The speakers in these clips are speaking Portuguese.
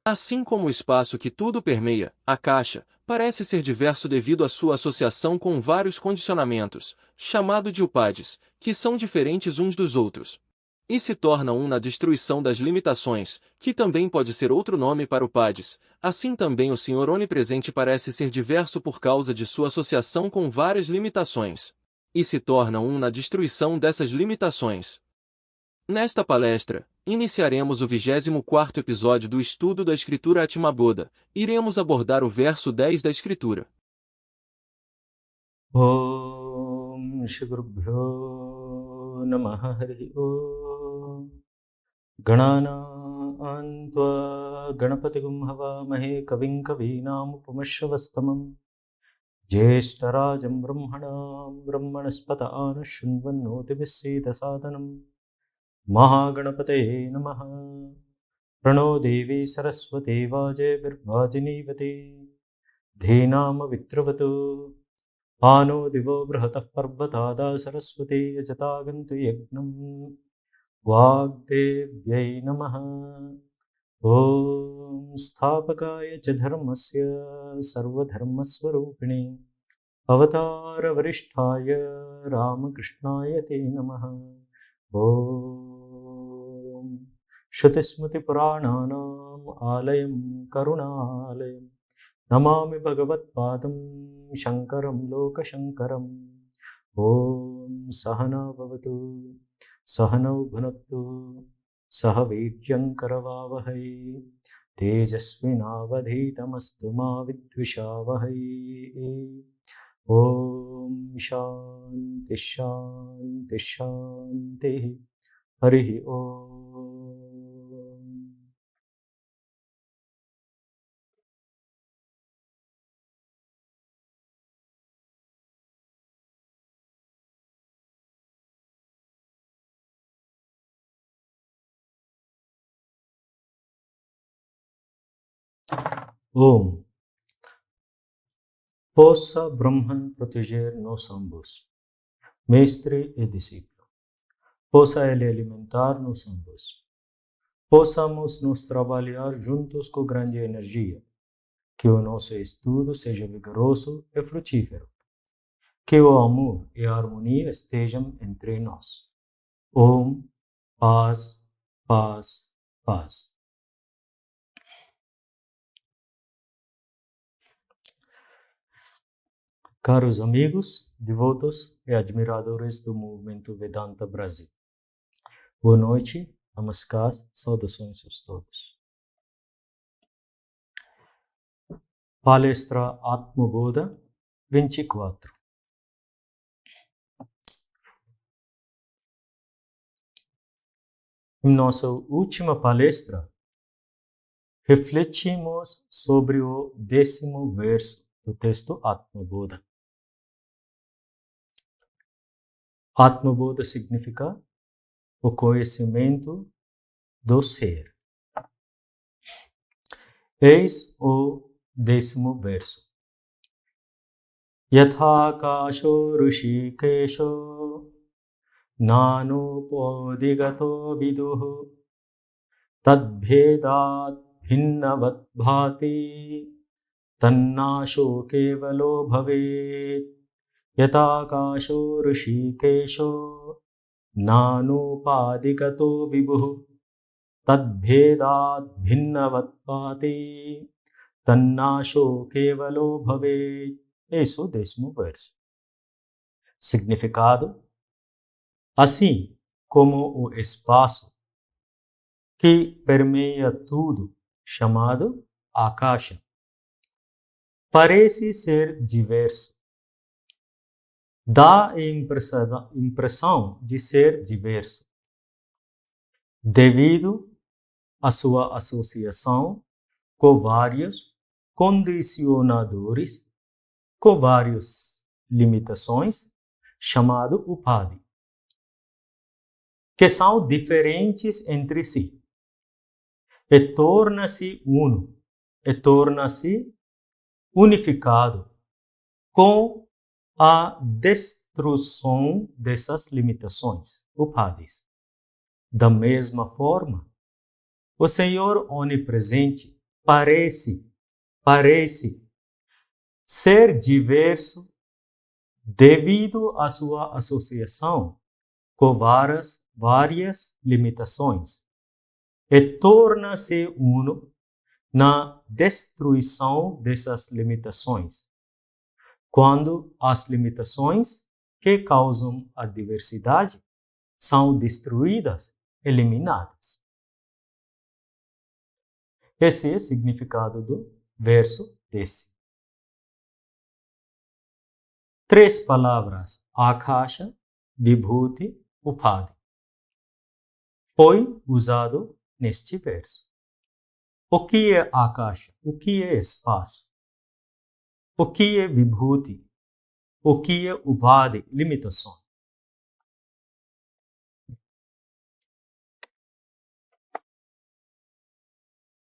Assim como o espaço que tudo permeia, a caixa, parece ser diverso devido à sua associação com vários condicionamentos, chamado de upads, que são diferentes uns dos outros. E se torna um na destruição das limitações, que também pode ser outro nome para upads. Assim também o Senhor onipresente parece ser diverso por causa de sua associação com várias limitações. E se torna um na destruição dessas limitações. Nesta palestra, iniciaremos o 24º episódio do estudo da Escritura Atmaboda. Iremos abordar o verso 10 da Escritura. Om Shri Gurubhyo Namaha Hari Om Gananantva Ganapatigum Havamahe Kavim Kavinam Upamashravastamam Jyeshtarajam Brahmanam Brahmanaspata Anushrunvannoti Visita Sadhanam Mahaganapate Namaha Prano Devi Saraswati Vaje Virvajinivati Dhinam Vitravatu Ano divo brhatah parvatada saraswati yajatagantu yagnam Vagdevyai namaha Om Sthapakaya cha dharmasya sarvadharmaswarupini Avatara varisthaya Ramakrishnaya te namaha Om Shrutismriti purananam alayam karunalayam Namami Bhagavat Padam Shankaram Loka Shankaram Om Sahana Bhavatu Sahana Bhunaktu Sahavidyam Karavavahai Tejasvinavadhitamastu ma vidvishavahai Om Shanti Shanti Shanti Harihi Om. Om. Possa Brahman proteger nos ambos, mestre e discípulo. Possa ele alimentar-nos ambos. Possamos nos trabalhar juntos com grande energia. Que o nosso estudo seja vigoroso e frutífero. Que o amor e a harmonia estejam entre nós. Om, paz, paz, paz. Caros amigos, devotos e admiradores do movimento Vedanta Brasil. Boa noite, namaskar, saudações a todos. Palestra Atmaboda 24. Em nossa última palestra, refletimos sobre o 10º verso do texto Atmaboda. Atmaboda significa o conhecimento do ser. Eis o 10º verso. Yatha kasho rishikesho nanopodigato viduh tadbhedat bhinnavat bhati tannasho kevalo bhavet yatha kasho rishikesho nanopadigato vibuh tadbhedat bhinnavat bhati tannasho kevalo bhavet. Esse é o 10º verso. Significado: assim como o espaço que permeia tudo, chamado Akasha, parece ser diverso. Dá a impressão de ser diverso, devido à sua associação com vários condicionadores, com várias limitações, chamado Upadi, que são diferentes entre si, e torna-se uno, e torna-se unificado com a destruição dessas limitações, Upadis. Da mesma forma, o Senhor onipresente parece ser diverso devido à sua associação com várias limitações e torna-se uno na destruição dessas limitações, quando as limitações que causam a diversidade são destruídas, eliminadas. Esse é o significado do verso desse. 3 palavras, Akasha, Vibhuti, Upadhi, foi usado neste verso. O que é Akasha? O que é espaço? O que é Vibhuti? O que é Upadhi? Limitação.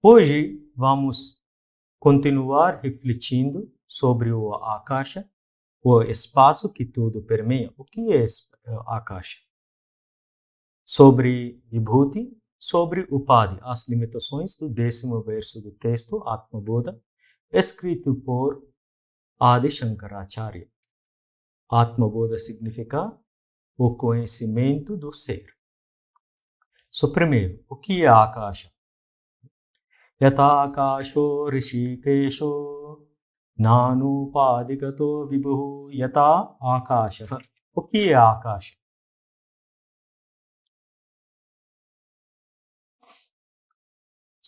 Hoje vamos continuar refletindo sobre o Akasha, o espaço que tudo permeia. O que é Akasha? Sobre Vibhuti, sobre Upadhi, as limitações do 10º verso do texto Atma Bodha, escrito por Adi Shankaracharya. Atma Bodha significa o conhecimento do ser. Primeiro, o que é Akasha? Yata Akasho Rishikesho Nanupadigato Vibhu Yata Akasha. O que é Akasha?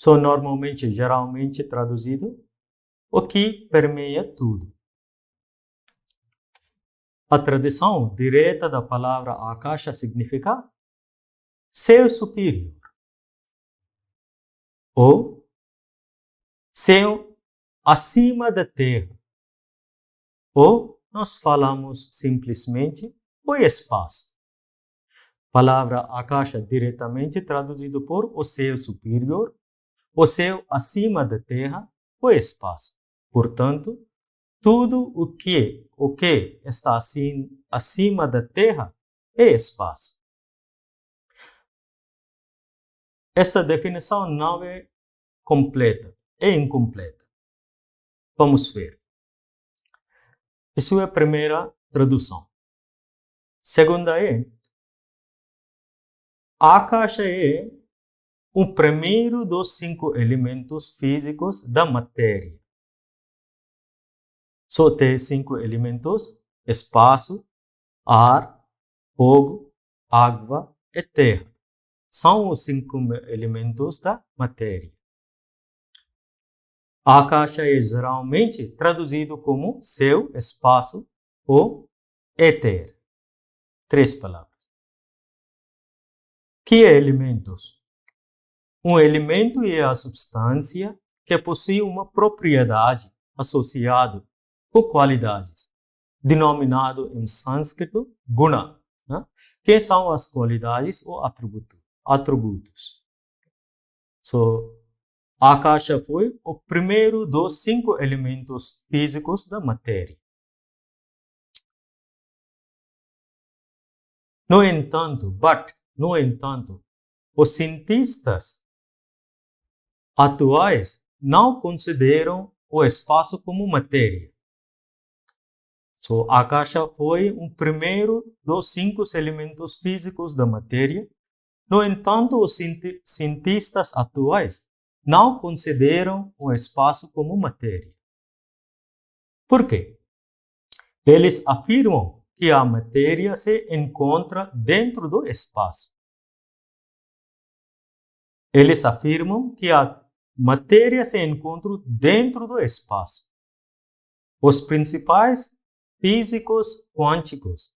Normalmente, geralmente traduzido, o que permeia tudo. A tradução direta da palavra Akasha significa ser superior ou ser acima da terra, ou nós falamos simplesmente o espaço. Palavra Akasha diretamente traduzido por o céu superior, o céu acima da terra, o espaço. Portanto, tudo o que está acima da terra é espaço. Essa definição não é completa, é incompleta. Vamos ver. Isso é a primeira tradução. Segunda é, Akasha é o primeiro dos 5 elementos físicos da matéria. Só tem 5 elementos: espaço, ar, fogo, água e terra. São os 5 elementos da matéria. Akasha é geralmente traduzido como céu, espaço ou éter. 3 palavras. Que é elementos? Um elemento é a substância que possui uma propriedade associada com qualidades, denominado em sânscrito guna, né? Que são as qualidades ou atributos. Akasha foi o primeiro dos 5 elementos físicos da matéria. No entanto, os cientistas atuais não consideram o espaço como matéria. Akasha foi o primeiro dos 5 elementos físicos da matéria. No entanto, os cientistas atuais não consideram o espaço como matéria. Por quê? Eles afirmam que a matéria se encontra dentro do espaço. Eles afirmam que a matéria se encontra dentro do espaço. Os principais físicos quânticos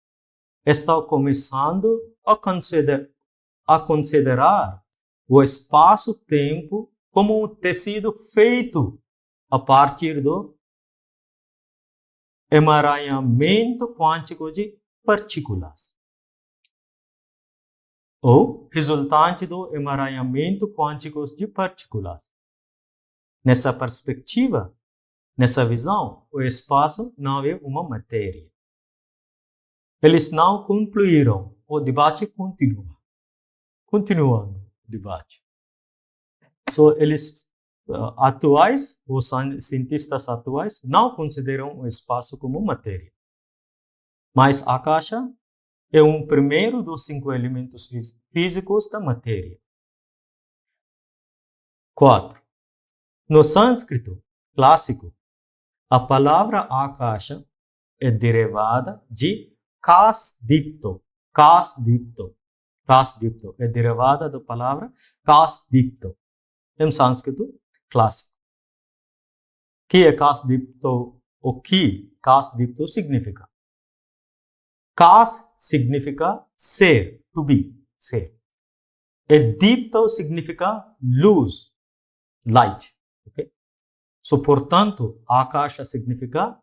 estão começando a considerar o espaço-tempo como um tecido feito a partir do emaranhamento quântico de partículas, ou resultante do emaranhamento quântico de partículas. Nessa perspectiva, nessa visão, o espaço não é uma matéria. Eles não concluíram, o debate continua. Continuando o debate. Eles atuais, os cientistas atuais, não consideram o espaço como matéria. Mas Akasha é primeiro dos 5 elementos físicos da matéria. 4. No sânscrito clássico, a palavra Akasha é derivada de Kasdipto. Kasdipto é derivada da palavra Kasdipto, em sânscrito clássico. Que é Kasdipto? O que Kasdipto significa? Kas significa ser, to be, ser. E Dipto significa luz, light. Okay? So, portanto, Akasha significa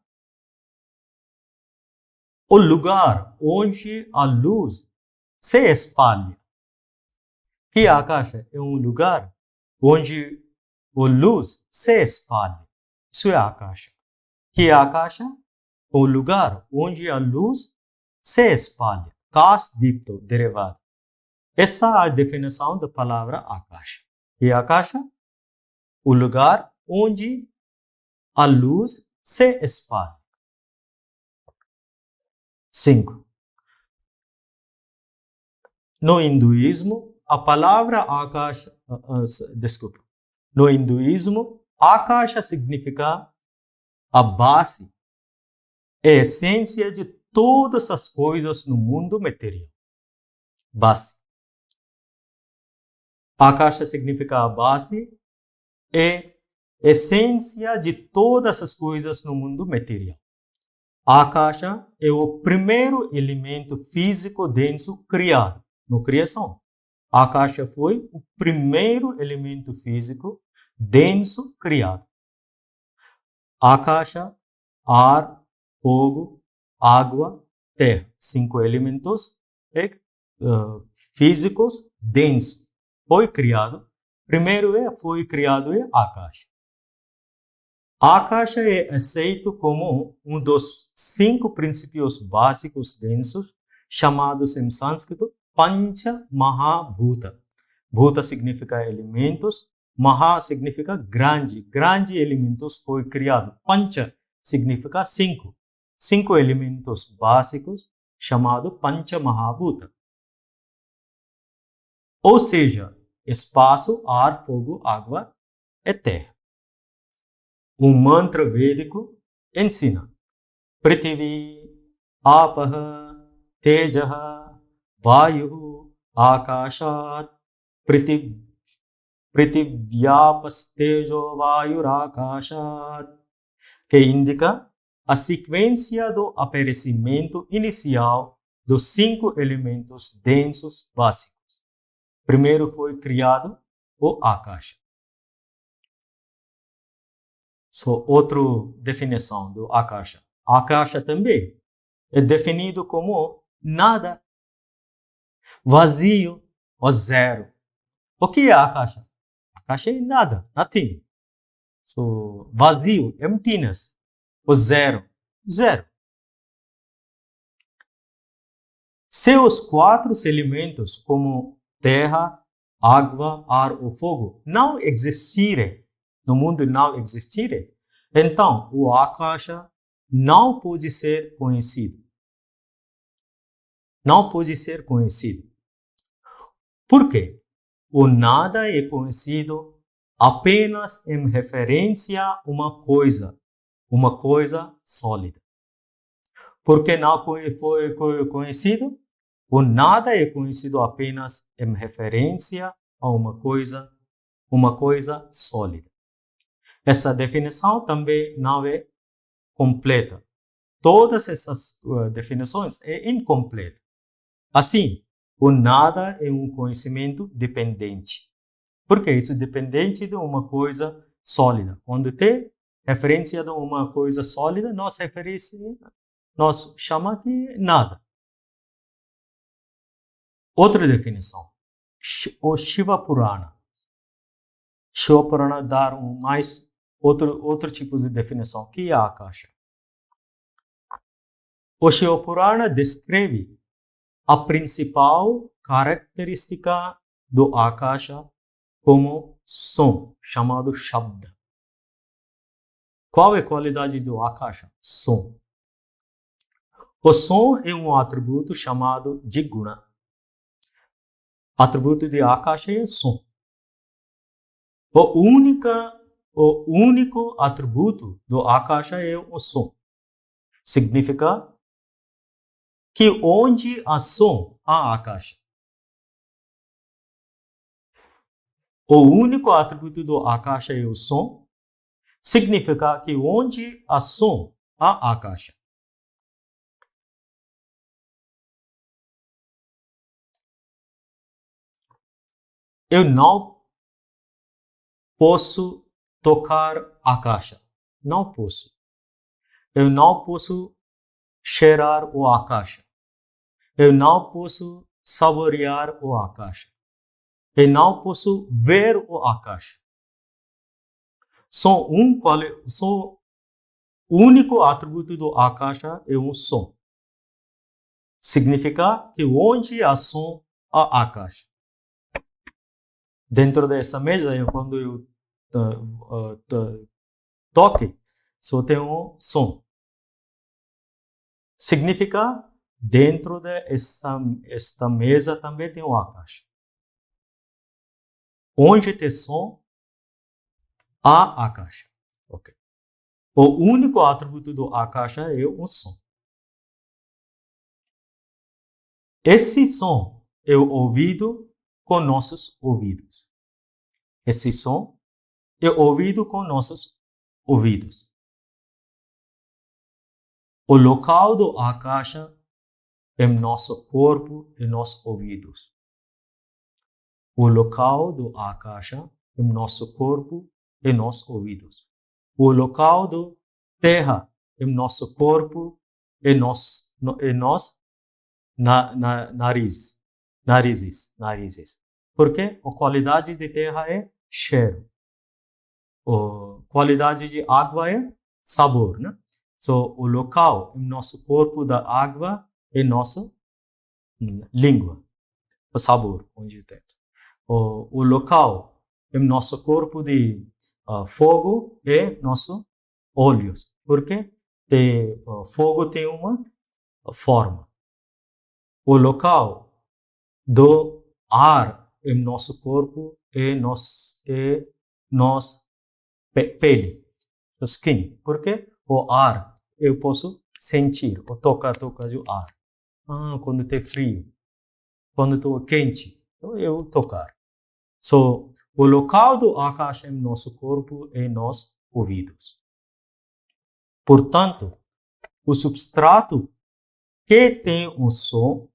o lugar onde a luz se espalha. Que Akasha é lugar onde a luz se espalha. Isso é Akasha. Que Akasha é lugar onde a luz se espalha. Kasdipto, derivado. Essa é a definição da palavra Akasha. E Akasha, o lugar onde a luz se espalha. 5. No hinduísmo, a palavra Akasha, no hinduísmo, Akasha significa a base, a essência de todas as coisas no mundo material. Base. Akasha significa a base e essência de todas as coisas no mundo material. Akasha é o primeiro elemento físico denso criado na criação. Akasha foi o primeiro elemento físico denso criado. Akasha, ar, fogo, água, terra. 5 elementos físicos densos. Foi criado. Primeiro foi criado Akasha. Akasha é aceito como dos 5 princípios básicos densos, chamados em sânscrito Pancha Mahabhuta. Bhuta significa elementos, Maha significa grande. Grande elementos foi criado. Pancha significa 5. 5 elementos básicos, chamado Pancha Mahabhuta. Ou seja, espaço, ar, fogo, água e terra. Mantra védico ensina Prithvi, Apaha, Tejaha, Vayu, Akashat, Prithivyapastejo Vayurakashat, que indica a sequência do aparecimento inicial dos 5 elementos densos básicos. Primeiro foi criado o Akasha. Outra definição do Akasha. Akasha também é definido como nada, vazio ou zero. O que é Akasha? Akasha é nada, nothing. Vazio, emptiness, ou zero. Zero. Seus 4 elementos, como terra, água, ar ou fogo, não existirem, no mundo não existirem, então o Akasha não pode ser conhecido. Não pode ser conhecido. Por quê? O nada é conhecido apenas em referência a uma coisa sólida. Por que não foi conhecido? O nada é conhecido apenas em referência a uma coisa sólida. Essa definição também não é completa. Todas essas definições é incompleta. Assim, o nada é conhecimento dependente. Porque isso é dependente de uma coisa sólida. Quando tem referência de uma coisa sólida, nós chamamos de nada. Outra definição. O Shiva Purana. Shiva Purana dá mais outro tipo de definição, que é a Akasha. O Shiva Purana descreve a principal característica do Akasha como som, chamado Shabda. Qual é a qualidade do Akasha? Som. O som é um atributo chamado de Guna. Atributo de Akasha é som. O único atributo do Akasha é o som. Significa que onde há som, há Akasha. O único atributo do Akasha é o som. Significa que onde há som, há Akasha. Eu não posso tocar Akasha. Não posso. Eu não posso cheirar o Akasha. Eu não posso saborear o Akasha. Eu não posso ver o Akasha. O único atributo do Akasha é um som. Significa que onde há som, há Akasha. Dentro dessa mesa, quando eu toque, só tem um som. Significa, dentro desta mesa também tem um Akasha. Onde tem som, há Akasha. Okay. O único atributo do Akasha é o som. Esse som é ouvido com nossos ouvidos. Esse som é ouvido com nossos ouvidos. O local do Akasha é nosso corpo e nossos ouvidos. O local do Akasha é nosso corpo e nossos ouvidos. O local do terra é nosso corpo e narizes. Porque a qualidade de terra é cheiro. A qualidade de água é sabor, né? O local em nosso corpo da água é nossa língua, o sabor, onde tem. O local em nosso corpo de fogo é nossos olhos, porque fogo tem uma forma. O local do ar em nosso corpo é nossa pele, skin, porque o ar eu posso sentir, ou tocar o ar. Quando tem frio, quando estou quente, então eu tocar. O local do Akasha em nosso corpo é nos ouvidos. Portanto, o substrato que tem um som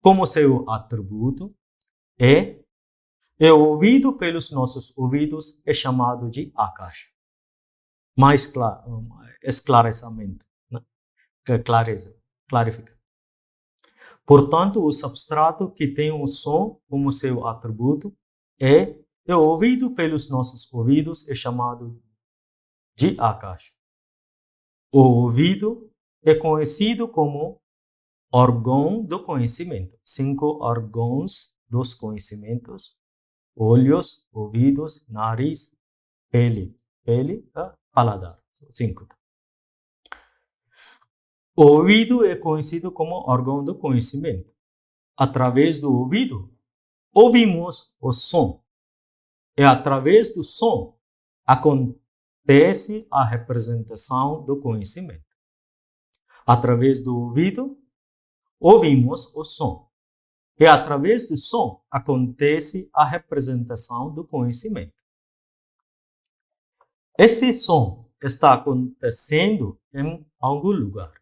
como seu atributo é ouvido pelos nossos ouvidos, é chamado de Akasha. Mais esclarecimento, né? Clarifica. Portanto, o substrato que tem um som como seu atributo é ouvido pelos nossos ouvidos, é chamado de Akasha. O ouvido é conhecido como órgão do conhecimento. 5 órgãos dos conhecimentos: olhos, ouvidos, nariz, pele, paladar. 5. O ouvido é conhecido como órgão do conhecimento. Através do ouvido, ouvimos o som. E através do som, acontece a representação do conhecimento. Através do ouvido, ouvimos o som. E através do som, acontece a representação do conhecimento. Esse som está acontecendo em algum lugar.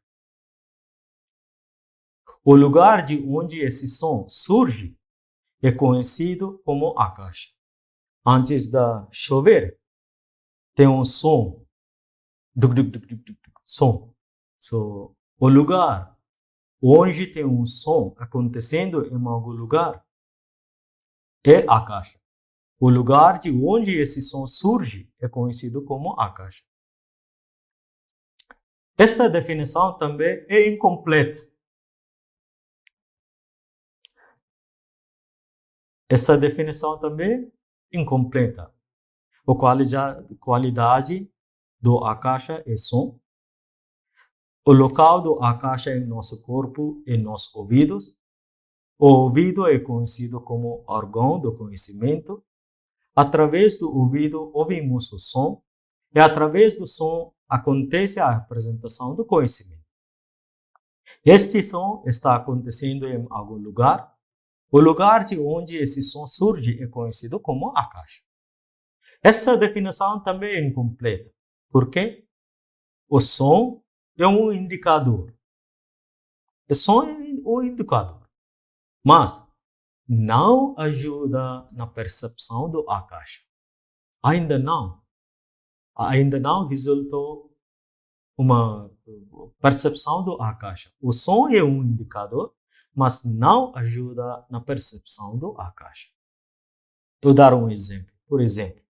O lugar de onde esse som surge é conhecido como Akasha. Antes de chover, tem um som. Som. O lugar onde tem um som acontecendo em algum lugar é Akasha. O lugar de onde esse som surge é conhecido como Akasha. Essa definição também é incompleta. Essa definição também incompleta. A qualidade do Akasha é som. O local do Akasha em nosso corpo e nos ouvidos. O ouvido é conhecido como órgão do conhecimento. Através do ouvido ouvimos o som e através do som acontece a apresentação do conhecimento. Este som está acontecendo em algum lugar. O lugar de onde esse som surge é conhecido como Akasha. Essa definição também é incompleta, porque o som é um indicador. O som é um indicador, mas não ajuda na percepção do Akasha. Ainda não resultou uma percepção do Akasha. O som é um indicador, mas não ajuda na percepção do Akasha. Eu dar um exemplo. Por exemplo,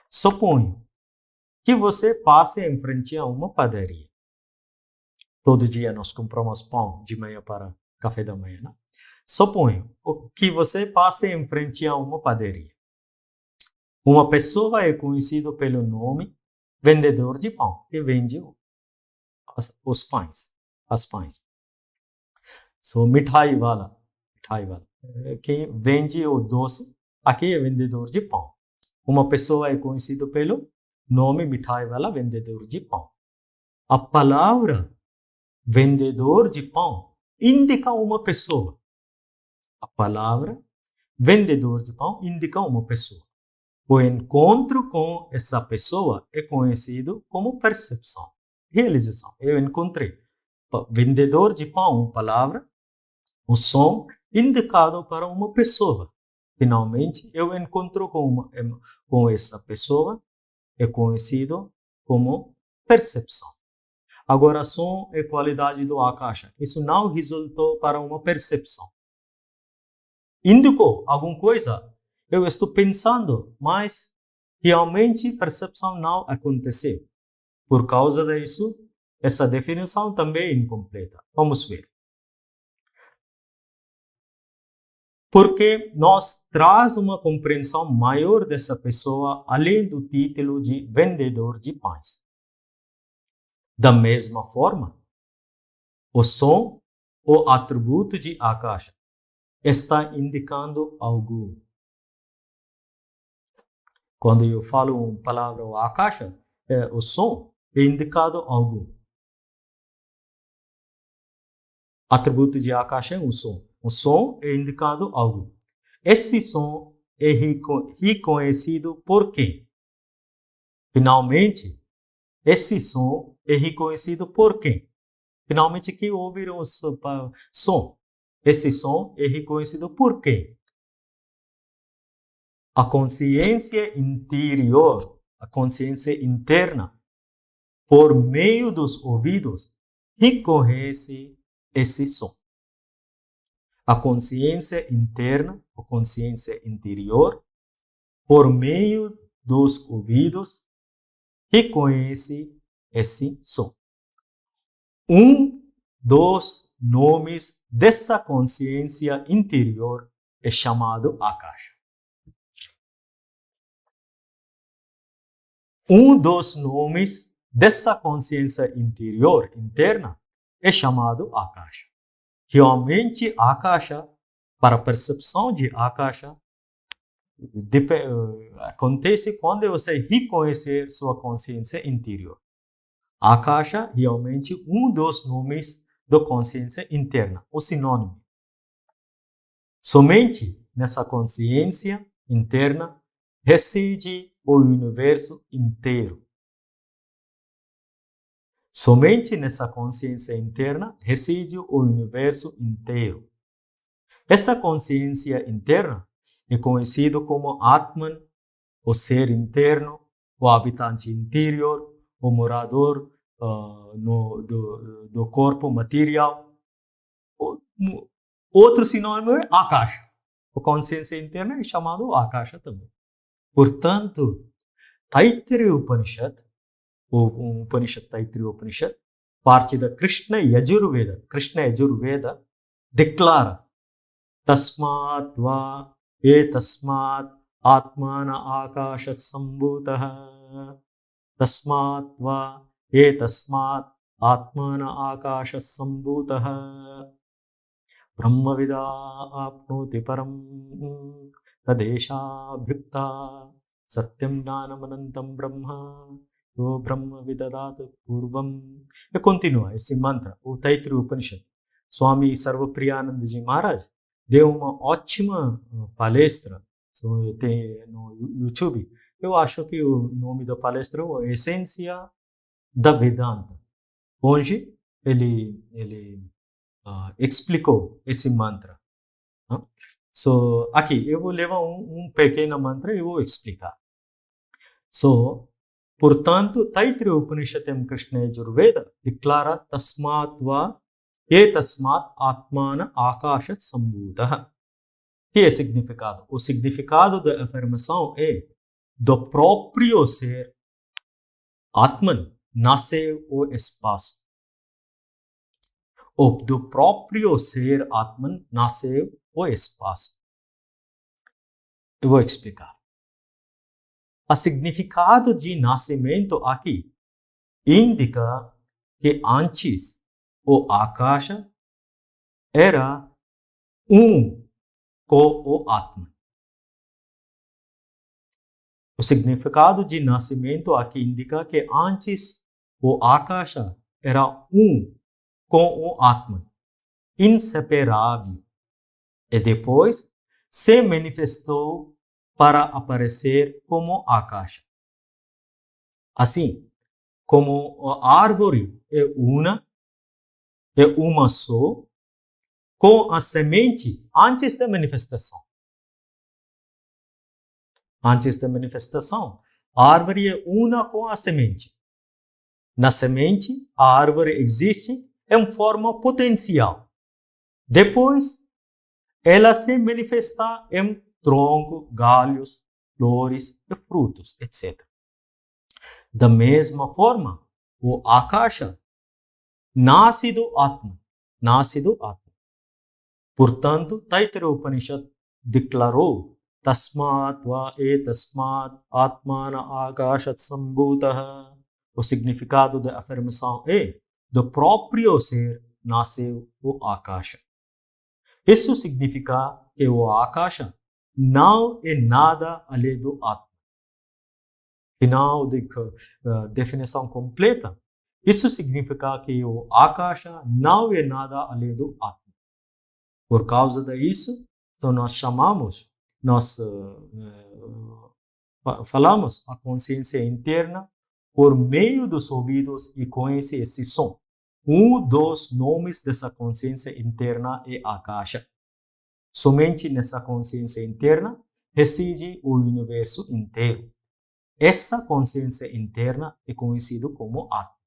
suponho que você passe em frente a uma padaria. Todo dia nós compramos pão de manhã para café da manhã, né? Suponho que você passe em frente a uma padaria. Uma pessoa é conhecida pelo nome vendedor de pão, que vende os pães, as pães. So, mithai wala, que vende o doce, aqui é vendedor de pão. Uma pessoa é conhecida pelo nome mithai wala, vendedor de pão. A palavra vendedor de pão indica uma pessoa. A palavra vendedor de pão indica uma pessoa. O encontro com essa pessoa é conhecido como percepção, realização. Eu encontrei vendedor de pão, palavra, o som indicado para uma pessoa. Finalmente, eu encontro com essa pessoa, é conhecido como percepção. Agora, som é qualidade do Akasha. Isso não resultou para uma percepção. Indicou alguma coisa. Eu estou pensando, mas realmente percepção não aconteceu. Por causa disso, essa definição também é incompleta. Vamos ver. Porque nós traz uma compreensão maior dessa pessoa além do título de vendedor de pães. Da mesma forma, o som, o atributo de Akasha, está indicando algo. Quando eu falo uma palavra Akasha, o som é indicado algo. Atributo de Akasha é um som. O som é indicado algo. Esse som é reconhecido por quem? Finalmente, esse som é reconhecido por quem? Finalmente, quem ouviram o som? Esse som é reconhecido por quem? A consciência interior, a consciência interna, por meio dos ouvidos, reconhece esse som. A consciência interna, a consciência interior, por meio dos ouvidos, reconhece esse som. Um dos nomes dessa consciência interior é chamado Akasha. Um dos nomes dessa consciência interior, interna, é chamado Akasha. Realmente, Akasha, para a percepção de Akasha, acontece quando você reconhecer sua consciência interior. Akasha, realmente, um dos nomes da consciência interna, o sinônimo. Somente nessa consciência interna reside o universo inteiro. Somente nessa consciência interna reside o universo inteiro. Essa consciência interna é conhecido como Atman, o ser interno, o habitante interior, o morador do corpo material. Outro sinônimo é Akasha. A consciência interna é chamado Akasha também. Portanto, Taittiriya Upanishad, o Upanishad Taittiriya Upanishad, parte da Krishna Yajurveda. Krishna Yajurveda declara Tasmat va etasmat Atmana akasha sambhutah tasmat va etasmat Atmana akasha sambhutah Brahmavida apnoti param tadeshabhyukta satyam jnanamanantam brahma o brahma vidadat purvam. Eu continuo esse mantra, o Taittiriya Upanishad. Swami Sarvapriyanandaji Maharaj deu uma ótima palestra tem no YouTube. Eu acho que o nome da palestra é a Essência da Vedanta, onde ele explicou esse mantra. So, aqui, eu vou levar um pequeno mantra e vou explicar. So, portanto, Taittiriya Upanishatam Krishna Yajurveda declara tasmat va etasmat atmana akashat sambhutah. Que é significado? O significado da afirmação é do próprio ser Atman nasceu o espaço. Ou do próprio ser Atman nasceu o espaço. Eu vou explicar. O significado de nascimento aqui indica que antes o Akasha era com o Atman. O significado de nascimento aqui indica que antes o Akasha era com o Atman, inseparável, e depois se manifestou para aparecer como Akasha. Assim, como a árvore é uma só, com a semente antes da manifestação. Antes da manifestação, a árvore é una com a semente. Na semente, a árvore existe em forma potencial. Depois, ela se manifesta em tronco, galhos, flores e frutos, etc. Da mesma forma, o Akasha nasce do Atman. Portanto, Taittiriya Upanishad declarou tasmat va etasmat atmana akashat sambhutah. O significado da afirmação é do próprio ser nasceu o Akasha. Isso significa que o Akasha não é nada além do Atman. Final de definição completa. Isso significa que o Akasha não é nada além do Atman. Por causa disso, então nós falamos a consciência interna por meio dos ouvidos e conhece esse som. Um dos nomes dessa consciência interna é Akasha. Somente nessa consciência interna reside o universo inteiro. Essa consciência interna é conhecida como Atma.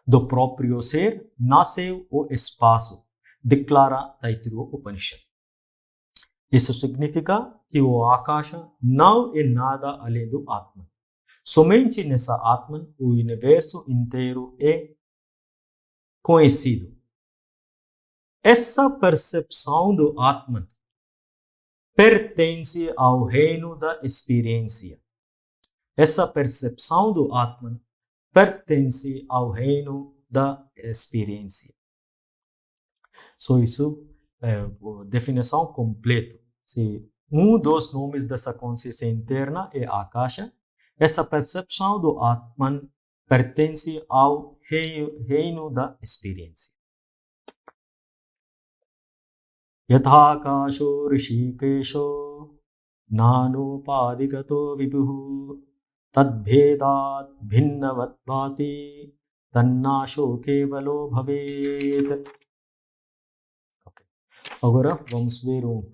Do próprio ser nasceu o espaço, declara Taittiriya Upanishad. Isso significa que o Akasha não é nada além do Atman. Somente nessa Atman o universo inteiro é conhecido. Essa percepção do Atman pertence ao reino da experiência. Essa percepção do Atman pertence ao reino da experiência. Só isso é a definição completa. Se um dos nomes dessa consciência interna é Akasha, essa percepção do Atman pertence ao reino da experiência. Yathakasho rishikesho nanupadigato vibhu tadbhedat bhinnavat bhati tannasho kevalo bhavet. Agora vamos ver o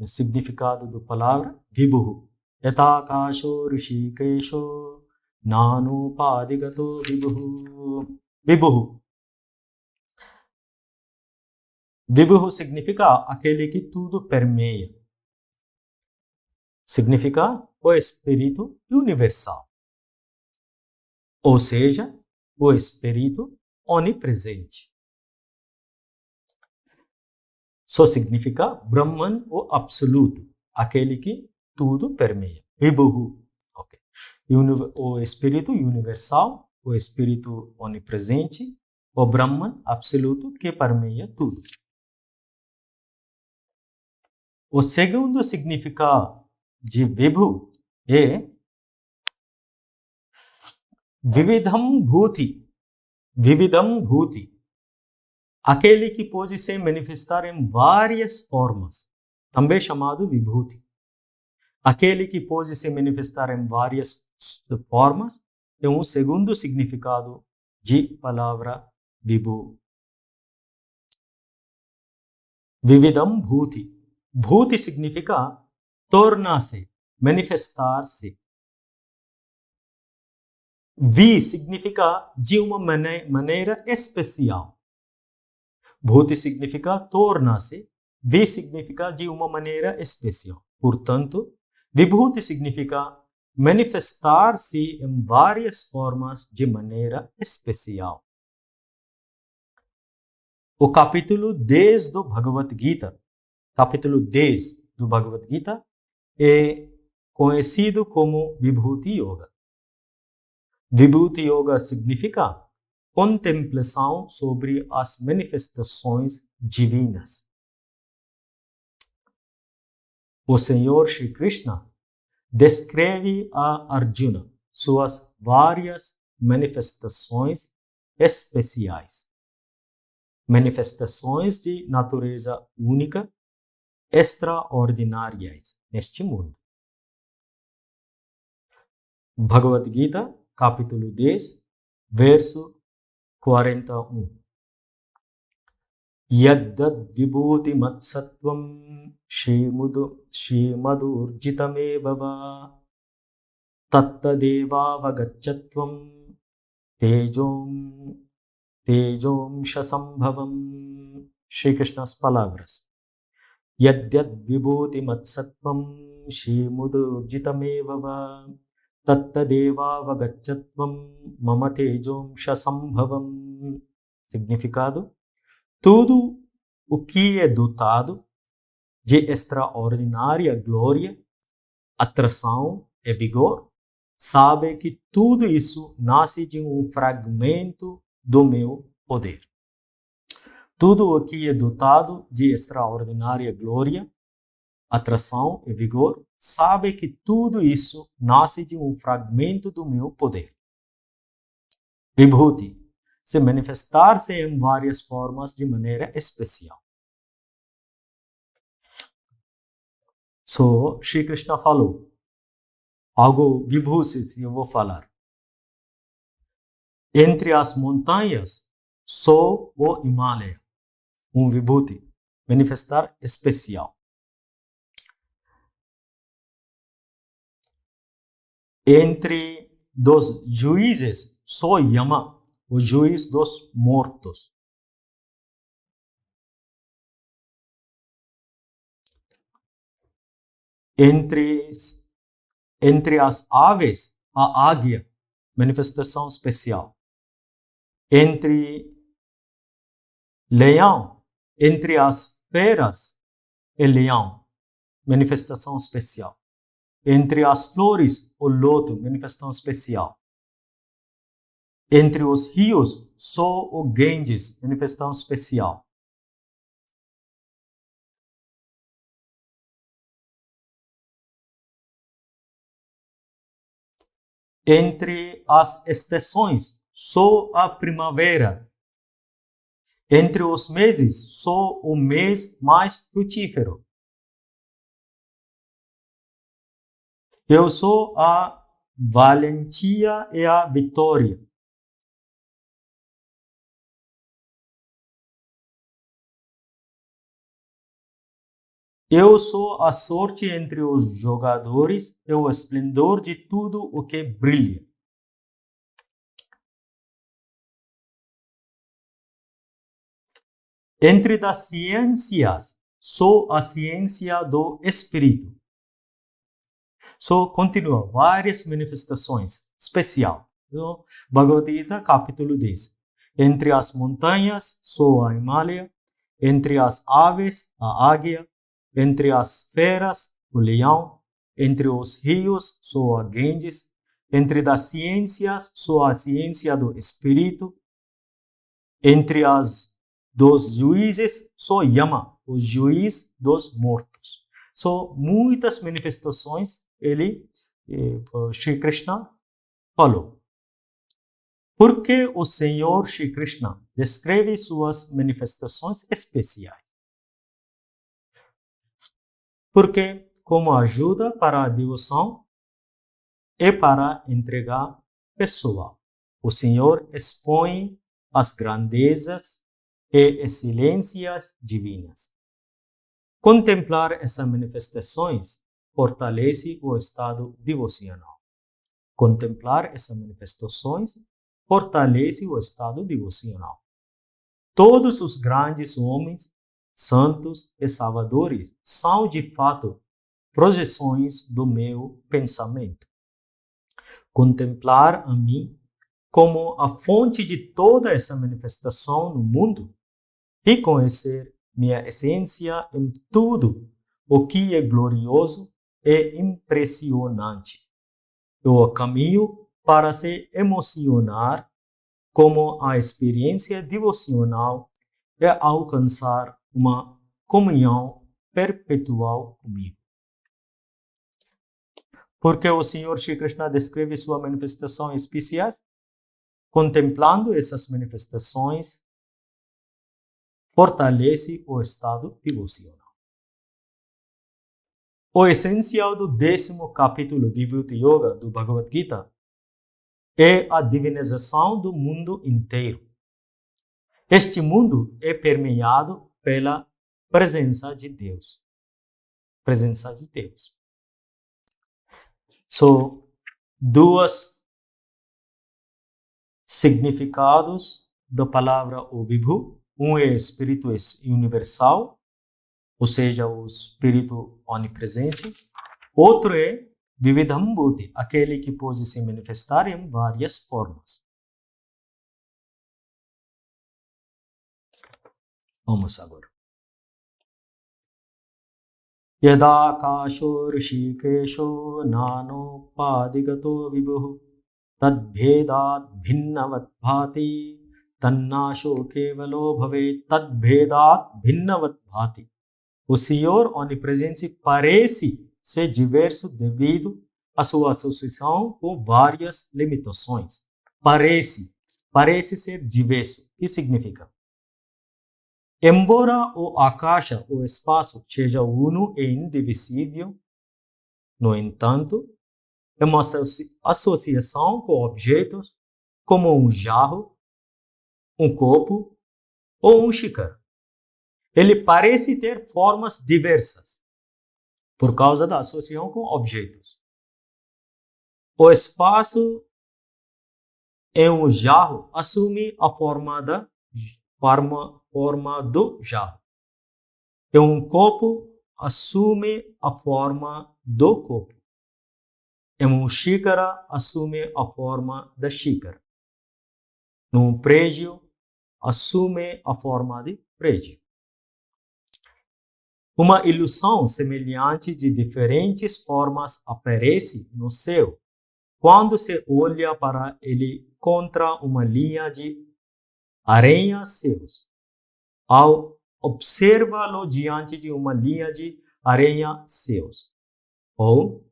significado da palavra vibhu. Yathakasho rishikesho nanupadigato vibhu. Vibhu significa aquele que tudo permeia. Significa o Espírito universal. Ou seja, o Espírito onipresente. Só significa Brahman, o absoluto. aquele que tudo permeia. Vibhu. Okay. O Espírito universal, o Espírito onipresente, o Brahman absoluto que permeia tudo. O segundo significado de Vibhu é Vividham Bhuti. Vividham Bhuti. Aquele que pode se manifestar em várias formas, também chamado Vibhuti. Aquele que pode se manifestar em várias formas é um segundo significado de palavra Vibhu. Vividham Bhuti. Bhuti significa tornar-se, manifestar-se. Vi significa de uma maneira especial. Bhuti significa tornar-se, Vi significa de uma maneira especial. Portanto, Vibhuti significa manifestar-se em várias formas de maneira especial. O capítulo 10 do Bhagavad Gita, é conhecido como Vibhuti Yoga. Vibhuti Yoga significa contemplação sobre as manifestações divinas. O Senhor Shri Krishna descreve a Arjuna suas várias manifestações especiais. Manifestações de natureza única, extraordinárias neste mundo. Bhagavad Gita, capítulo 10, verso 41. Yaddad vibhuti matsattvam shrimadurjitameva va tattadevavagachatvam tejom shasambhavam. Shri Krishna's palavras. Yadyad vibhuti matsattvam shrimudurjitameva va tattadevavagachatvam mama tejom shasambhavam. Significado: tudo o que é dotado de extraordinária glória, atração e vigor, sabe que tudo isso nasce de um fragmento do meu poder. Tudo o que é dotado de extraordinária glória, atração e vigor, sabe que tudo isso nasce de um fragmento do meu poder. Vibhuti, se manifestar-se em várias formas de maneira especial. So, Shri Krishna falou, algo Vibhuti eu vou falar. Entre as montanhas, só o Himalaya, um Vibhuti, manifestar especial. Entre dos juízes, só Yama, o juiz dos mortos. Entre as aves, a águia, manifestação especial. Entre as feras, o leão, manifestação especial. Entre as flores, o loto, manifestação especial. Entre os rios, só o Ganges, manifestação especial. Entre as estações, só a primavera. Entre os meses, só o mês mais frutífero. Eu sou a valentia e a vitória. Eu sou a sorte entre os jogadores e o esplendor de tudo o que brilha. Entre das ciências, sou a ciência do Espírito. Continua, várias manifestações especial. Bhagavad Gita, capítulo 10. Entre as montanhas, sou a Himalaya. Entre as aves, a águia. Entre as feras, o leão, entre os rios, soa Ganges, entre as ciências, soa a ciência do espírito, entre as dos juízes, soa Yama, o juiz dos mortos. Muitas manifestações Shri Krishna falou. Por que o Senhor Shri Krishna descreve suas manifestações especiais? Porque, como ajuda para a devoção e para entregar pessoal, o Senhor expõe as grandezas e excelências divinas. Contemplar essas manifestações fortalece o estado devocional. Contemplar essas manifestações fortalece o estado devocional. Todos os grandes homens, santos e salvadores são, de fato, projeções do meu pensamento. Contemplar a mim como a fonte de toda essa manifestação no mundo e conhecer minha essência em tudo o que é glorioso e impressionante. É o caminho para se emocionar como a experiência devocional é alcançar uma comunhão perpetual comigo. Porque o Senhor Shri Krishna descreve sua manifestação especial, contemplando essas manifestações, fortalece o estado devocional. O essencial do 10º capítulo Vibhuti Yoga do Bhagavad Gita é a divinização do mundo inteiro. Este mundo é permeado pela presença de Deus. Presença de Deus. Dois significados da palavra o Vibhu. Um é espírito universal, ou seja, o espírito onipresente. Outro é Vividham Bhuti, aquele que pode se manifestar em várias formas. Vamos agora. Yada kasho rishikesho nano padigato vibhu tadbhedat bhinnavat bhati tannasho kevalo bhave tadbhedat bhinnavat bhati. O Senhor onipresente parece ser diverso devido à sua associação com várias limitações. Parece ser diverso. O que significa? Embora o Akasha, o espaço, seja uno e indivisível, no entanto, é uma associação com objetos como um jarro, um copo ou um xícara. Ele parece ter formas diversas por causa da associação com objetos. O espaço em um jarro assume a forma do jarro. E um copo assume a forma do copo. E uma xícara assume a forma da xícara. Num prédio, assume a forma de prédio. Uma ilusão semelhante de diferentes formas aparece no céu quando se olha para ele contra uma linha de arranha-céus. Ao observá-lo diante de uma linha de arranha-céus, ou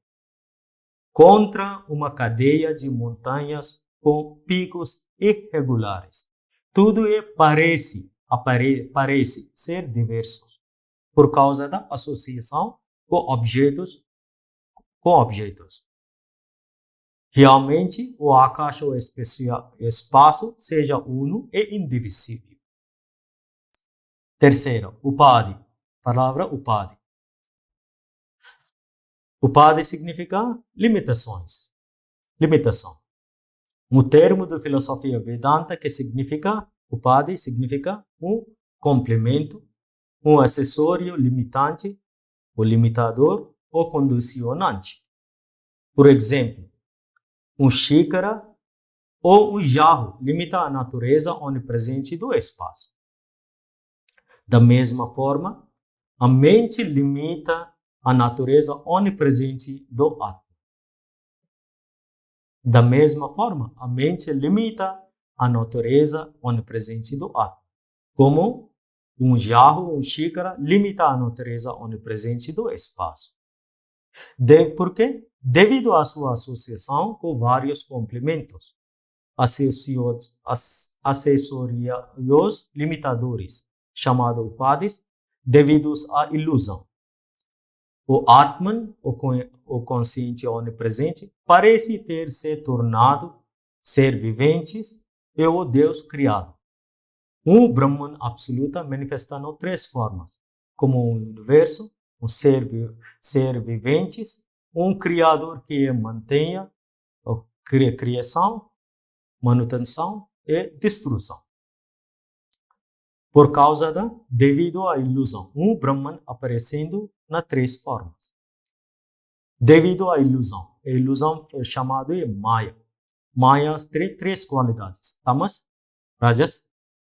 contra uma cadeia de montanhas com picos irregulares. Tudo parece ser diverso por causa da associação com objetos. Realmente, o Akasha, o espaço, seja uno e indivisível. Terceiro, Upadi. Palavra Upadi. Upadi significa limitações. Limitação. Um termo da filosofia Vedanta que significa, Upadi significa um complemento, um acessório limitante, ou limitador, ou condicionante. Por exemplo, um xícara ou um jarro limita a natureza onipresente do espaço. Da mesma forma, a mente limita a natureza onipresente do Atma. Da mesma forma, a mente limita a natureza onipresente do Atma, como jarro, xícara limita a natureza onipresente do espaço. Por quê? Devido à sua associação com vários complementos, acessórios limitadores, chamados upadis, devidos à ilusão. O Atman, o consciente onipresente, parece ter se tornado ser viventes e o Deus criado. Brahman absoluta manifestando três formas, como universo, ser viventes, criador que mantenha a criação, manutenção e destruição. Por causa devido à ilusão, Brahman aparecendo nas três formas. Devido à ilusão, a ilusão é chamada de Maya. Maya tem três qualidades: Tamas, Rajas,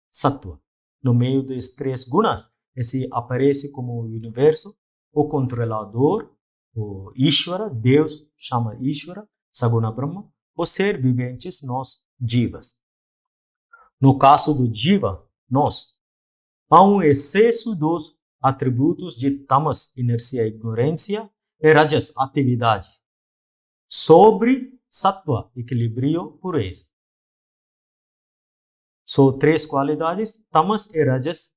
Sattva. No meio dos três gunas, esse aparece como o universo, o controlador, o Ishvara, Deus chama Ishvara, Saguna Brahma, os ser viventes, nós, Jivas. No caso do Jiva, nós, há excesso dos atributos de Tamas, inércia e ignorância, e Rajas, atividade, sobre Sattva, equilíbrio, pureza. São três qualidades, Tamas e Rajas,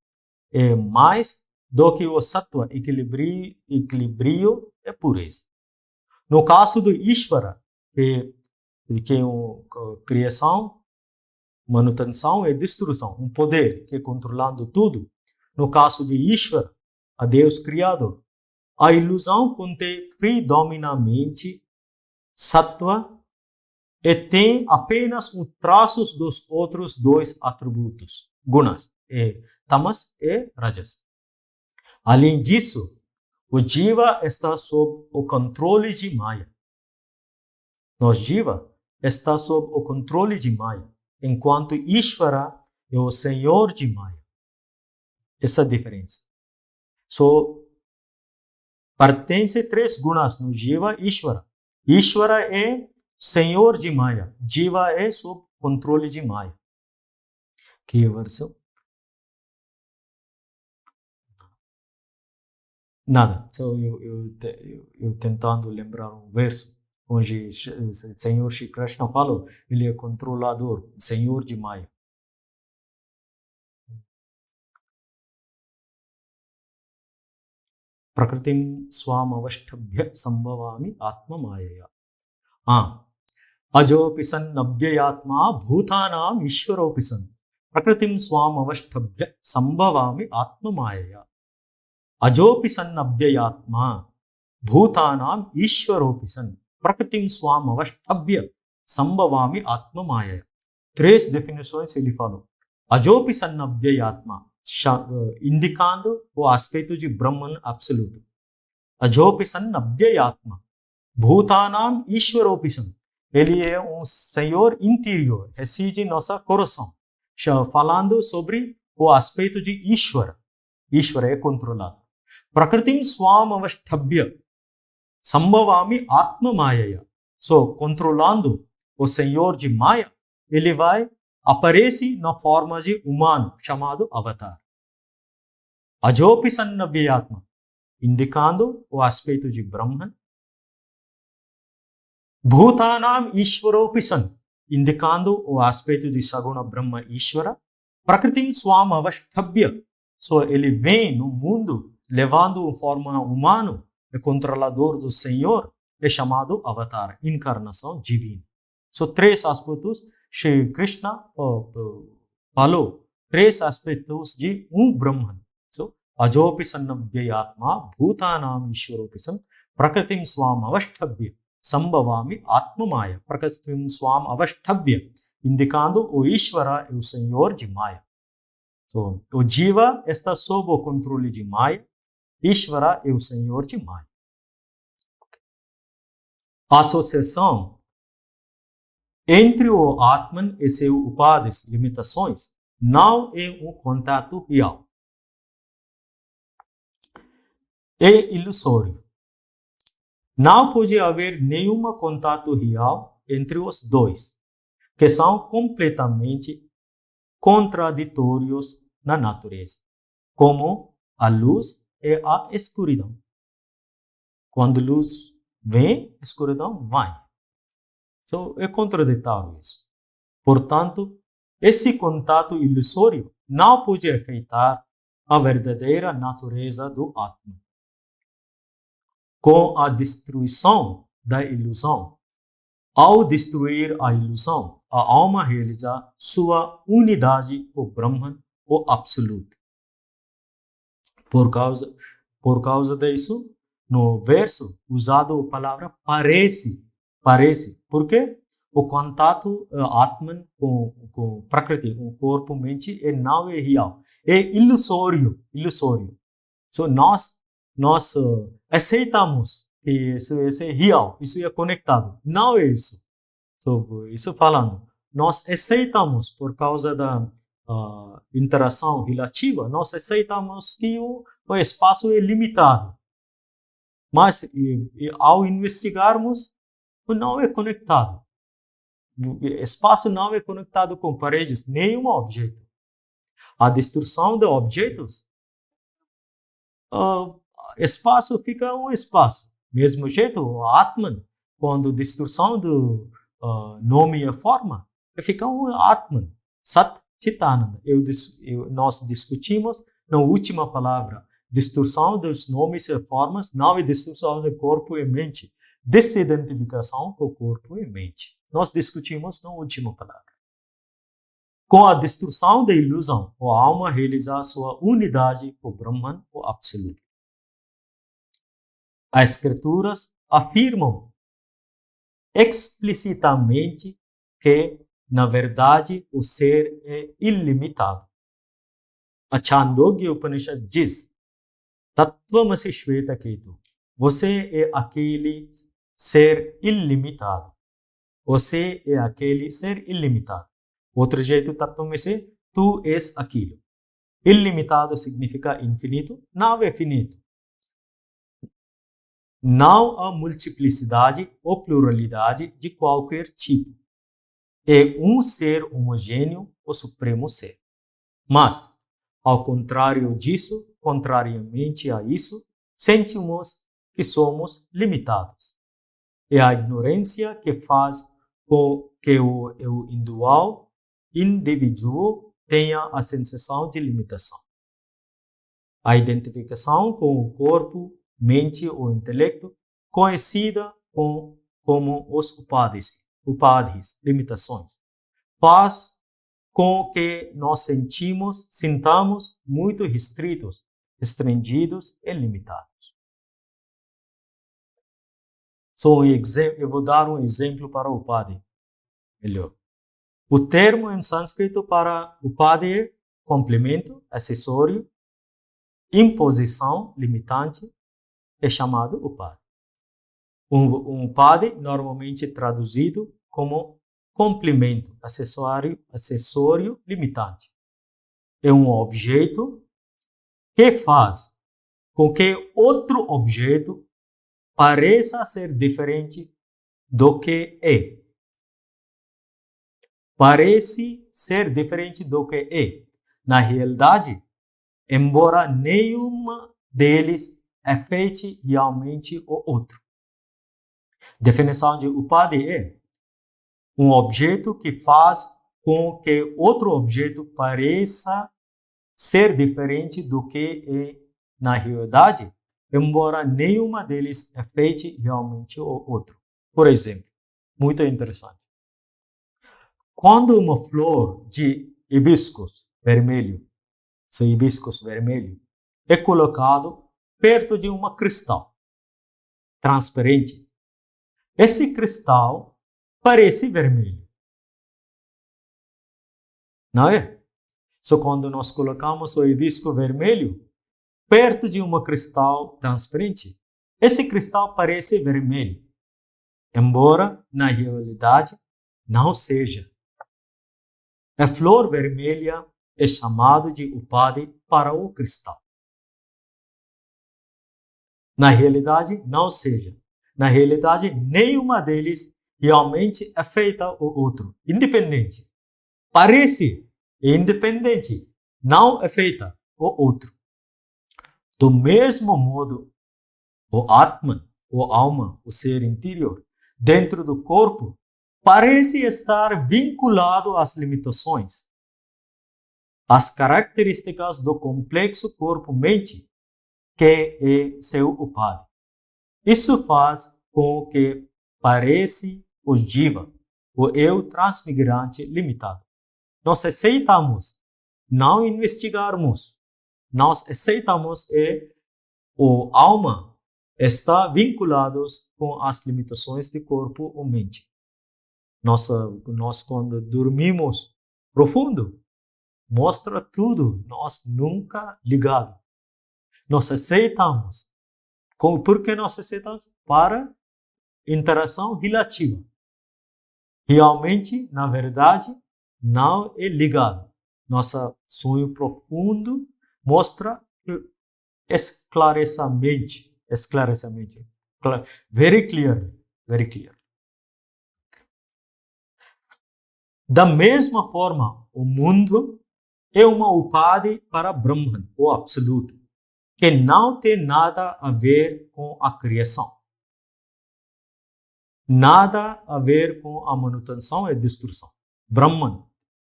é mais do que o Sattva, equilíbrio e pureza. No caso do Ishvara, que é criação, manutenção e destruição, poder que é controlando tudo. No caso de Ishvara, a Deus criador, a ilusão contém predominantemente Sattva e tem apenas traços dos outros dois atributos, gunas, Tamas e Rajas. Além disso, o Jiva está sob o controle de Maya. Nós, Jiva, está sob o controle de Maya, enquanto Ishvara é o Senhor de Maya. Essa é a diferença. Pertence três gunas no Jiva e Ishvara. Ishvara é Senhor de Maya. Jiva é sob controle de Maya. Que versão? Nada. Eu tentando lembrar verso onde o Senhor Shri Krishna falou, ele é controlador, Senhor de Maya. Prakritim swam avashtabhya sambhavami atma mayaya. Ajopi san nabhyayatma bhutanam ishvaropi san. Prakritim swam avashtabhya sambhavami atma mayaya. Ajopi san nabhyayatma bhutanam ishvaropi san. Prakritim swam avashtabhya sambhavami atma mayaya. Três definições ele falou. Ajopi san nabhyayatma, indicando o aspecto de Brahman absoluto. Ajopi san nabhyayatma. Bhutanam ishvaropi san. Ele é Senhor interior, reside em nosso coração. Falando sobre o aspecto de Ishvara. Ishvara é controlado. Prakritim swam avashtabhya sambhavami atma mayaya. Controlando o Senhor de Maya, ele vai aparecer na forma de humano, chamado avatar. Ajopi san nabhyayatma, indicando o aspecto de Brahman. Bhutanam ishvaropi san, indicando o aspecto de Saguna Brahma Ishvara. Prakritim swam avashtabhya. Ele vem no mundo levando forma humana, é controlador do Senhor, é chamado avatar, encarnação divina. Três aspectos, Shri Krishna falou, três aspectos de Brahman. Ajopi san nabhyayatma bhutanam ishvaropi san prakritim swam avashtabhya sambhavami atma maya. Prakritim swam avashtabhya, indicando o Ishvara é o Senhor de Maya. O Jiva está sob o controle de Maya. Ishvara é o Senhor de Maya. A associação entre o Atman e seus upadis, limitações, não é contato real. É ilusório. Não pode haver nenhum contato real entre os dois, que são completamente contraditórios na natureza, como a luz e a escuridão. Quando a luz vem, a escuridão vai. Então, é contraditório isso. Portanto, esse contato ilusório não pode afetar a verdadeira natureza do Atman. Com a destruição da ilusão, ao destruir a ilusão, a alma realiza sua unidade com o Brahman, o Absoluto. Por causa disso, no verso usado a palavra parece. Por quê? O contato Atman com Prakriti, com o corpo, mente, não é real. É ilusório. So, nós aceitamos que isso é real, isso é conectado. Não é isso. So, isso falando. Nós aceitamos por causa da interação relativa, nós aceitamos que o espaço é limitado. Mas ao investigarmos, não é conectado. O espaço não é conectado com paredes, nenhum objeto. A destruição de objetos, espaço fica um espaço. Mesmo jeito, o Atman, quando a destruição do nome e forma, fica um Atman, Sat Chitananda. Nós discutimos na última palavra, destruição dos nomes e formas não é destruição do corpo e mente, desidentificação com o corpo e mente. Nós discutimos na última palavra. Com a destruição da ilusão, a alma realiza sua unidade com o Brahman, o Absoluto. As escrituras afirmam explicitamente que, na verdade, o ser é ilimitado. A Chandogya Upanishad diz: Tattvamasi Shvetaketu. Você é aquele ser ilimitado. Você é aquele ser ilimitado. Outro jeito, Tattvamasi, tu és aquilo. Ilimitado significa infinito, não é finito. Não há multiplicidade ou pluralidade de qualquer tipo. É um ser homogêneo, o supremo ser. Mas, ao contrário disso, contrariamente a isso, sentimos que somos limitados. É a ignorância que faz com que o indivíduo tenha a sensação de limitação. A identificação com o corpo, mente ou intelecto, conhecida como os upadhis, limitações, faz com que nós sintamos muito restritos, restringidos e limitados. Eu vou dar um exemplo para o upadhi. Melhor. O termo em sânscrito para upadhi é complemento, acessório, imposição, limitante, é chamado upadhi. Um upadhi normalmente traduzido como complemento, acessório, limitante. É um objeto que faz com que outro objeto pareça ser diferente do que é. Parece ser diferente do que é. Na realidade, embora nenhuma deles afete realmente o outro. Definição de upadhi é um objeto que faz com que outro objeto pareça ser diferente do que é na realidade, embora nenhuma deles afete realmente o outro. Por exemplo, muito interessante. Quando uma flor de hibiscus vermelho, é colocado perto de um cristal transparente, esse cristal parece vermelho. Não é? Quando nós colocamos o hibisco vermelho perto de um cristal transparente, esse cristal parece vermelho, embora na realidade não seja. A flor vermelha é chamada de upadhi para o cristal. Na realidade, não seja. Na realidade, nenhuma deles realmente afeta o outro. Independente. Parece independente. Não afeta o outro. Do mesmo modo, o Atman, o alma, o ser interior, dentro do corpo, parece estar vinculado às limitações, às características do complexo corpo-mente, que é seu upadhi. Isso faz com que pareça o jiva, o eu transmigrante limitado. Nós aceitamos, não investigarmos. Nós aceitamos o alma está vinculados com as limitações de corpo ou mente. Nós quando dormimos profundo, mostra tudo, nós nunca ligado. Nós aceitamos. Por que nós aceitamos? Para interação relativa. Realmente, na verdade, não é ligado. Nosso sonho profundo mostra esclarecidamente, very clear. Da mesma forma, o mundo é uma upadhi para Brahman, o absoluto, que não tem nada a ver com a criação. Nada a ver com a manutenção e destruição. Brahman,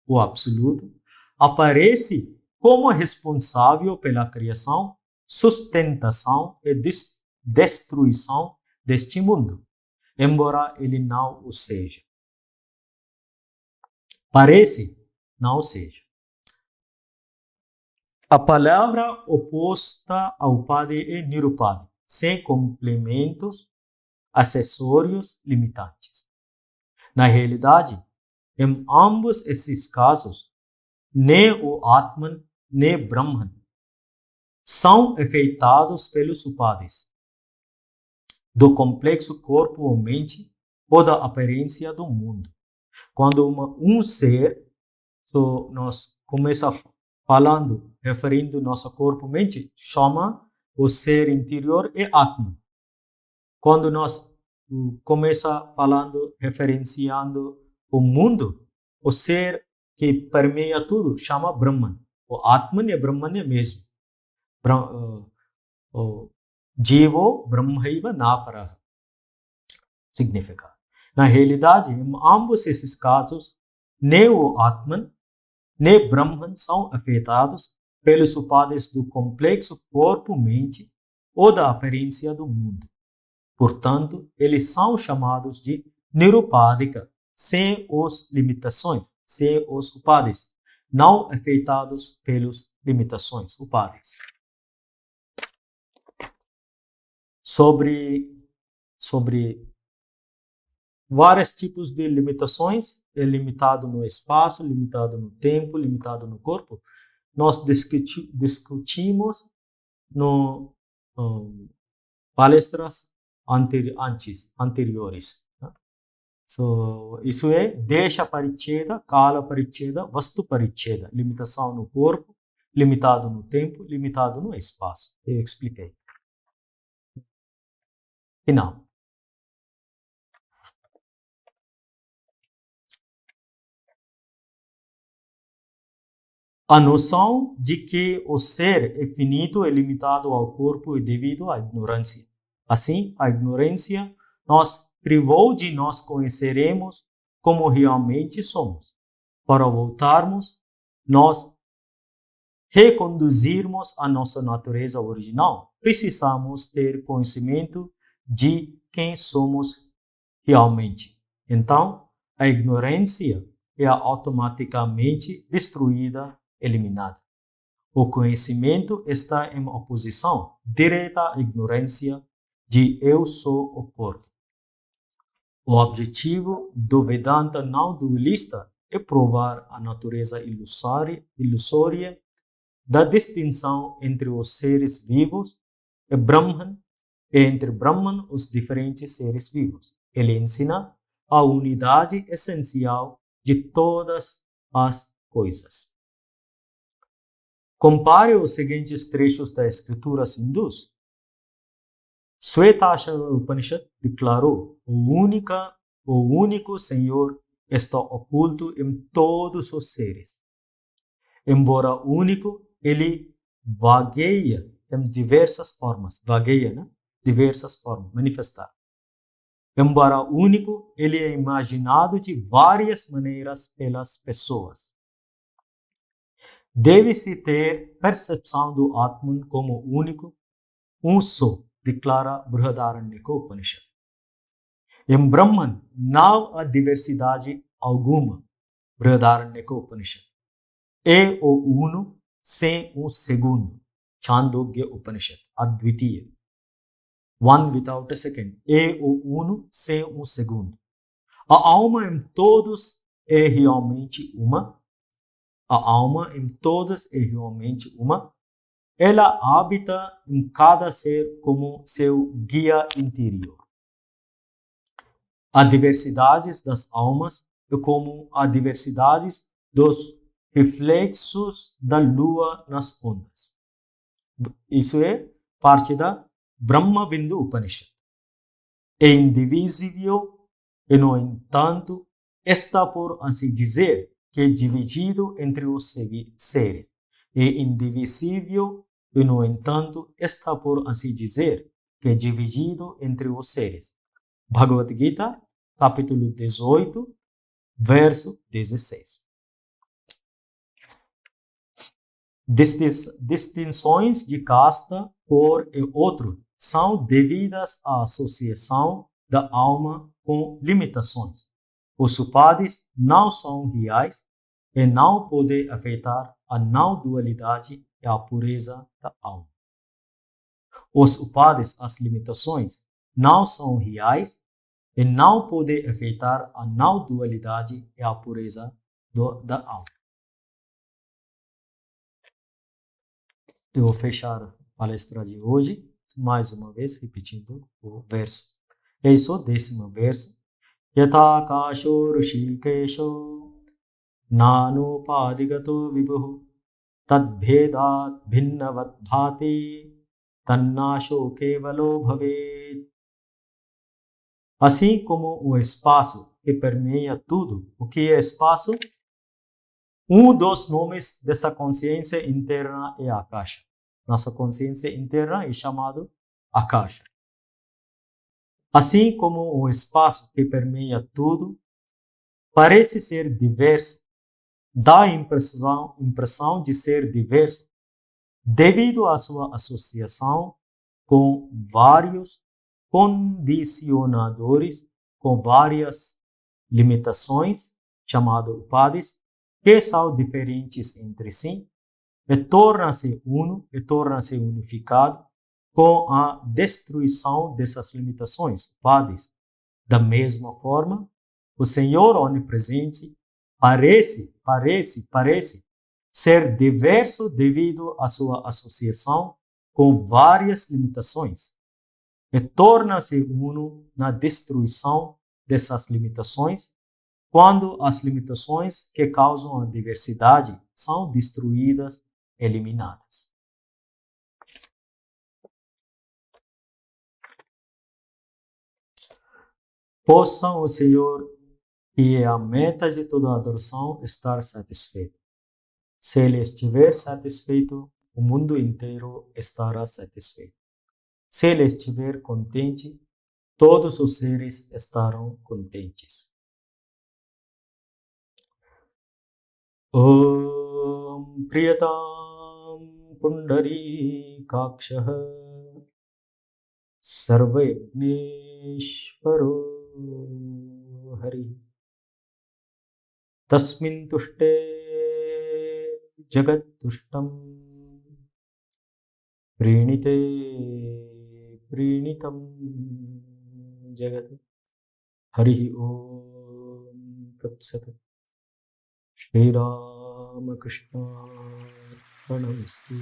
o absoluto, aparece como responsável pela criação, sustentação e destruição deste mundo, embora ele não o seja. Parece não seja. A palavra oposta ao upadhi é nirupadhi, sem complementos, acessórios limitantes. Na realidade, em ambos esses casos, nem o Atman, nem Brahman são afetados pelos upadhis do complexo corpo ou mente ou da aparência do mundo. Quando um ser, nós começamos falando, referindo nosso corpo ou mente, chama o ser interior e Atman. Quando nós começa falando, referenciando o mundo, o ser que permeia tudo, chama Brahman. O Atman e Brahman é mesmo. Jivo Brahmaiva Naparaha. Significa. Na realidade, em ambos esses casos, nem o Atman, nem Brahman são afetados pelos upadhis do complexo corpo-mente ou da aparência do mundo. Portanto, eles são chamados de nirupadika, sem as limitações, sem os upadhis, não afetados pelas limitações, upadhis. Sobre vários tipos de limitações, é limitado no espaço, limitado no tempo, limitado no corpo, nós discutimos no palestras anteriores. Isso é Desha Paricheda, Kala Paricheda, Vastu Paricheda. Limitação no corpo, limitado no tempo, limitado no espaço. Eu expliquei. Final. A noção de que o ser é finito e limitado ao corpo é devido à ignorância. Assim, a ignorância nos privou de nós conheceremos como realmente somos. Para voltarmos, nós reconduzirmos a nossa natureza original, precisamos ter conhecimento de quem somos realmente. Então, a ignorância é automaticamente destruída, eliminada. O conhecimento está em oposição direta à ignorância de eu sou o corpo. O objetivo do Vedanta não dualista é provar a natureza ilusória da distinção entre os seres vivos e Brahman e entre Brahman os diferentes seres vivos. Ele ensina a unidade essencial de todas as coisas. Compare os seguintes trechos das escrituras hindus. Shvetashara Upanishad declarou: o único Senhor está oculto em todos os seres. Embora único, ele vagueia em diversas formas. Vagueia, né? Diversas formas, manifestar. Embora único, ele é imaginado de várias maneiras pelas pessoas. Deve-se ter percepção do Atman como único, um só, declara Brihadaranyaka Upanishad. Em Brahman não há diversidade alguma, Brihadaranyaka Upanishad. É o uno sem o segundo, Chandogya Upanishad, Advitiya. One without a second. É o uno sem o segundo. A alma em todos é realmente uma. A alma em todos é realmente uma. Ela habita em cada ser como seu guia interior. A diversidade das almas é como a diversidade dos reflexos da lua nas ondas. Isso é parte da Brahma Bindu Upanishad. É indivisível e, no entanto, está, por assim dizer, que é dividido entre os seres. É indivisível e, no entanto, está, por assim dizer, que é dividido entre os seres. Bhagavad Gita, capítulo 18, verso 16. Distinções de casta, cor e outro são devidas à associação da alma com limitações. Os upadis não são reais e não podem afetar a não dualidade e a pureza da alma. Os upadis, as limitações, não são reais e não podem afetar a não dualidade e a pureza da alma. Eu vou fechar a palestra de hoje, mais uma vez, repetindo o verso. Esse é o 10º verso. Yatha kasho rishikesho nanupadigato vibhu tadbhedat bhinnavat bhati tannasho kevalo bhavet. Assim como o espaço que permeia tudo. O que é espaço? Um dos nomes dessa consciência interna é Akasha. Nossa consciência interna é chamado Akasha. Assim como o espaço que permeia tudo parece ser diverso, dá a impressão de ser diverso devido à sua associação com vários condicionadores, com várias limitações, chamado upadis, que são diferentes entre si, e torna-se uno, e torna-se unificado com a destruição dessas limitações, upadis. Da mesma forma, o Senhor onipresente parece ser diverso devido à sua associação com várias limitações, e torna-se uno na destruição dessas limitações, quando as limitações que causam a diversidade são destruídas, eliminadas. Possam o Senhor, que é a meta de toda a adoração, estar satisfeito. Se Ele estiver satisfeito, o mundo inteiro estará satisfeito. Se Ele estiver contente, todos os seres estarão contentes. Om Priyatam Pundari Kakshaha Sarvagneshvaro Hari Tasmin Tushte Jagat Tushtam Prenite Prenitam Jagat Hari Om Tat Sat Shri Rama Krishna Pranamastu.